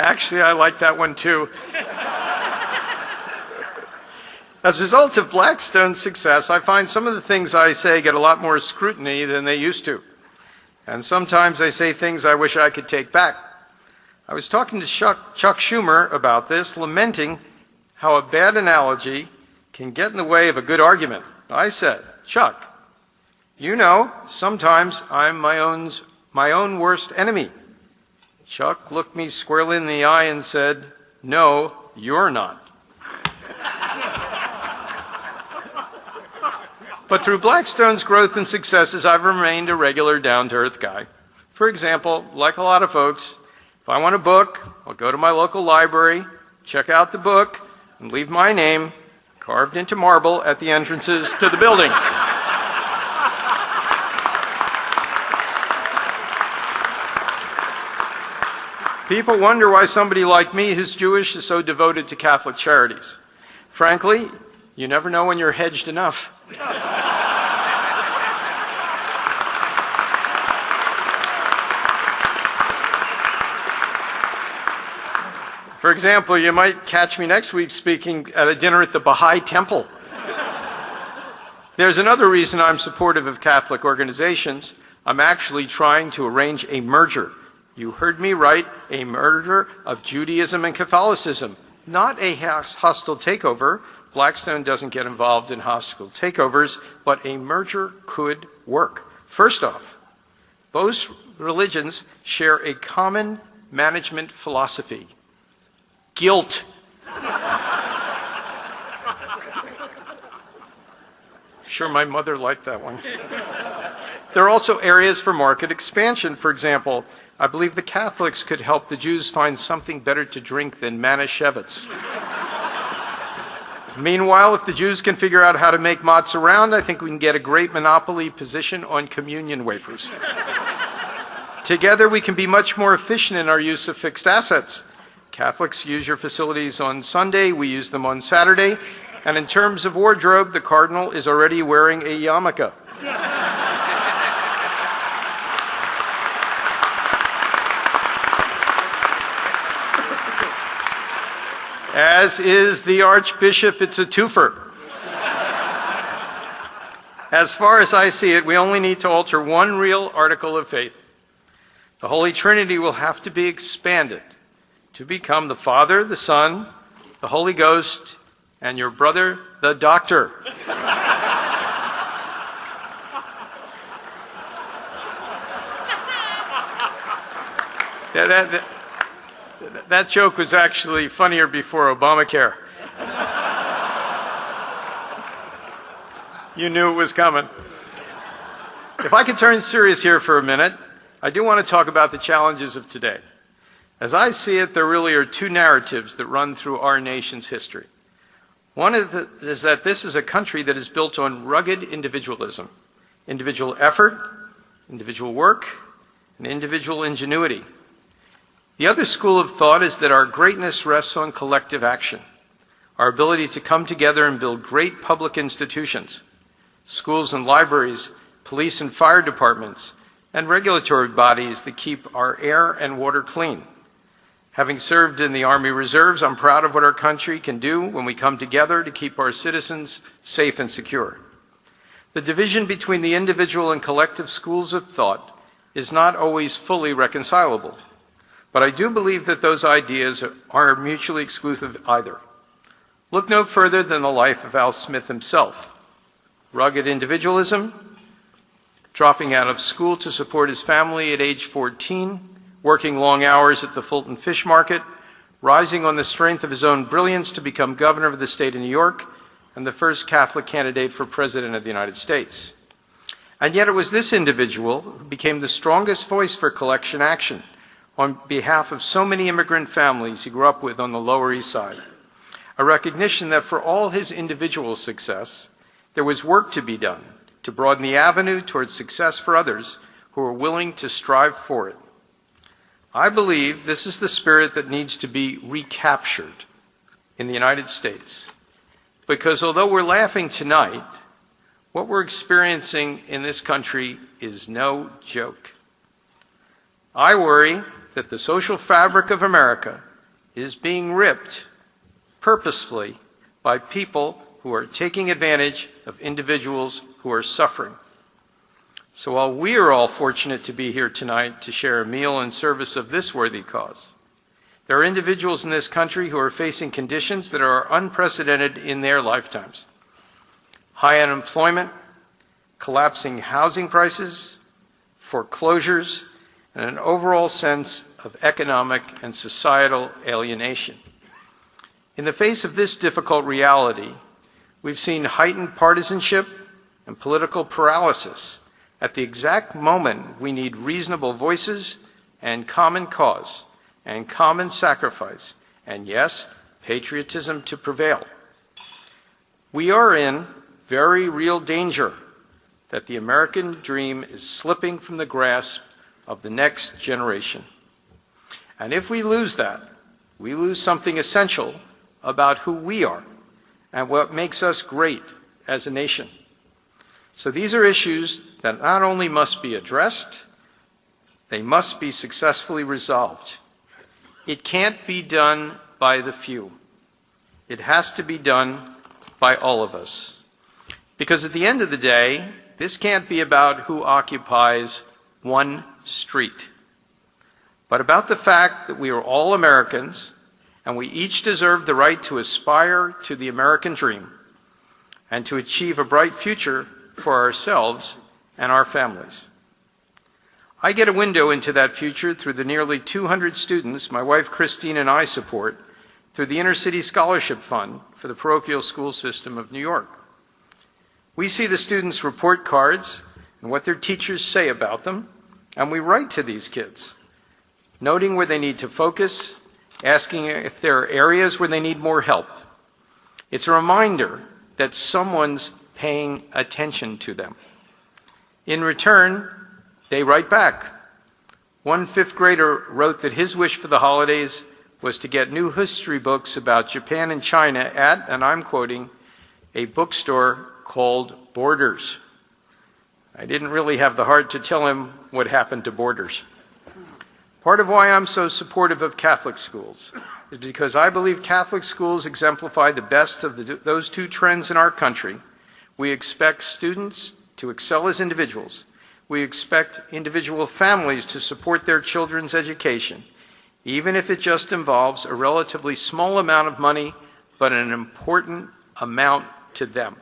Actually, I like that one too. As a result of Blackstone's success, I find some of the things I say get a lot more scrutiny than they used to. And sometimes I say things I wish I could take back. I was talking to Chuck Schumer about this, lamenting how a bad analogy can get in the way of a good argument. I said, Chuck, you know, sometimes I'm my own worst enemy. Chuck looked me squarely in the eye and said, no, you're not. But through Blackstone's growth and successes, I've remained a regular down-to-earth guy. For example, like a lot of folks, if I want a book, I'll go to my local library, check out the book, and leave my name carved into marble at the entrances to the building. People wonder why somebody like me who's Jewish is so devoted to Catholic charities. Frankly, you never know when you're hedged enough. For example, you might catch me next week speaking at a dinner at the Baha'i Temple. There's another reason I'm supportive of Catholic organizations. I'm actually trying to arrange a merger. You heard me right, a merger of Judaism and Catholicism, not a hostile takeover. Blackstone doesn't get involved in hostile takeovers, but a merger could work. First off, both religions share a common management philosophy: guilt. Sure, my mother liked that one. There are also areas for market expansion. For example, I believe the Catholics could help the Jews find something better to drink than Manischewitz. Meanwhile, if the Jews can figure out how to make matzah round, I think we can get a great monopoly position on communion wafers. Together, we can be much more efficient in our use of fixed assets. Catholics use your facilities on Sunday, we use them on Saturday, and in terms of wardrobe, the Cardinal is already wearing a yarmulke. As is the Archbishop, it's a twofer. As far as I see it, we only need to alter one real article of faith. The Holy Trinity will have to be expanded to become the Father, the Son, the Holy Ghost, and your brother, the doctor. That joke was actually funnier before Obamacare. You knew it was coming. If I could turn serious here for a minute, I do want to talk about the challenges of today. As I see it, there really are two narratives that run through our nation's history. One is that this is a country that is built on rugged individualism, individual effort, individual work, and individual ingenuity. The other school of thought is that our greatness rests on collective action, our ability to come together and build great public institutions, schools and libraries, police and fire departments, and regulatory bodies that keep our air and water clean. Having served in the Army Reserves, I'm proud of what our country can do when we come together to keep our citizens safe and secure. The division between the individual and collective schools of thought is not always fully reconcilable. But I do believe that those ideas are mutually exclusive either. Look no further than the life of Al Smith himself. Rugged individualism, dropping out of school to support his family at age 14, working long hours at the Fulton Fish Market, rising on the strength of his own brilliance to become governor of the state of New York, and the first Catholic candidate for president of the United States. And yet it was this individual who became the strongest voice for collection action on behalf of so many immigrant families he grew up with on the Lower East Side. A recognition that for all his individual success, there was work to be done to broaden the avenue towards success for others who are willing to strive for it. I believe this is the spirit that needs to be recaptured in the United States. Because although we're laughing tonight, what we're experiencing in this country is no joke. I worry that the social fabric of America is being ripped purposefully by people who are taking advantage of individuals who are suffering. So while we are all fortunate to be here tonight to share a meal in service of this worthy cause, there are individuals in this country who are facing conditions that are unprecedented in their lifetimes. High unemployment, collapsing housing prices, foreclosures, and an overall sense of economic and societal alienation. In the face of this difficult reality, we've seen heightened partisanship and political paralysis at the exact moment we need reasonable voices and common cause and common sacrifice, and yes, patriotism to prevail. We are in very real danger that the American dream is slipping from the grasp of the next generation. And if we lose that, we lose something essential about who we are and what makes us great as a nation. So these are issues that not only must be addressed, they must be successfully resolved. It can't be done by the few. It has to be done by all of us. Because at the end of the day, this can't be about who occupies one street, but about the fact that we are all Americans and we each deserve the right to aspire to the American dream and to achieve a bright future for ourselves and our families. I get a window into that future through the nearly 200 students my wife Christine and I support through the Inner City Scholarship Fund for the parochial school system of New York. We see the students' report cards and what their teachers say about them, and we write to these kids, noting where they need to focus, asking if there are areas where they need more help. It's a reminder that someone's paying attention to them. In return, they write back. One fifth grader wrote that his wish for the holidays was to get new history books about Japan and China at, and I'm quoting, a bookstore called Borders. I didn't really have the heart to tell him what happened to Borders. Part of why I'm so supportive of Catholic schools is because I believe Catholic schools exemplify the best of those two trends in our country. We expect students to excel as individuals. We expect individual families to support their children's education, even if it just involves a relatively small amount of money, but an important amount to them.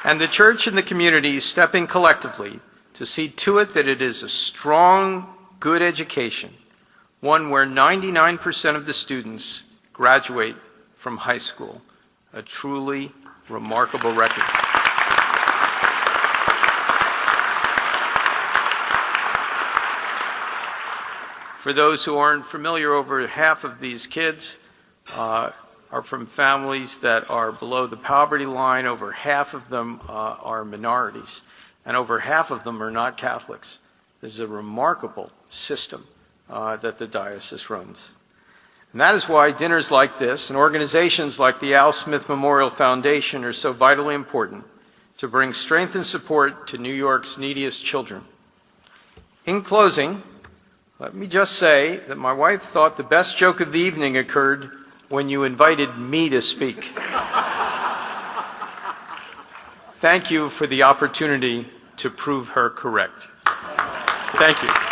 And the church and the community is stepping collectively to see to it that it is a strong, good education, one where 99% of the students graduate from high school, a truly remarkable record. For those who aren't familiar, over half of these kids are from families that are below the poverty line. Over half of them are minorities, and over half of them are not Catholics. This is a remarkable system that the diocese runs. And that is why dinners like this and organizations like the Al Smith Memorial Foundation are so vitally important to bring strength and support to New York's neediest children. In closing, let me just say that my wife thought the best joke of the evening occurred when you invited me to speak. Thank you for the opportunity to prove her correct. Thank you.